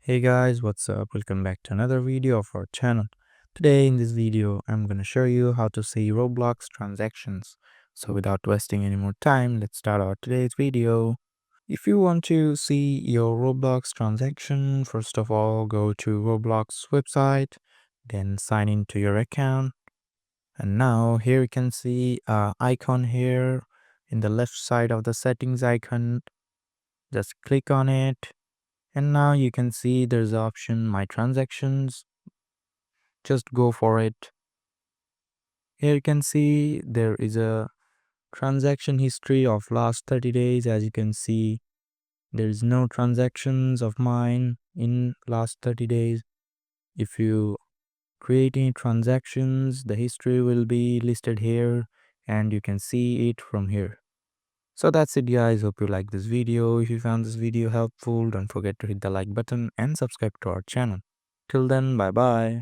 Hey guys, what's up? Welcome back to another video of our channel. Today in this video, I'm gonna show you how to see Roblox transactions. So without wasting any more time, let's start our today's video. If you want to see your Roblox transaction, first of all, go to Roblox website, then sign into your account. And now here you can see icon here in the left side of the settings icon. Just click on it. And now you can see there's the option my transactions. Just go for it. Here you can see there is a transaction history of last 30 days. As you can see, there is no transactions of mine in last 30 days. If you create any transactions, the history will be listed here and you can see it from here. So that's it guys. Hope you like this video. If you found this video helpful, don't forget to hit the like button and subscribe to our channel. Till then, bye bye.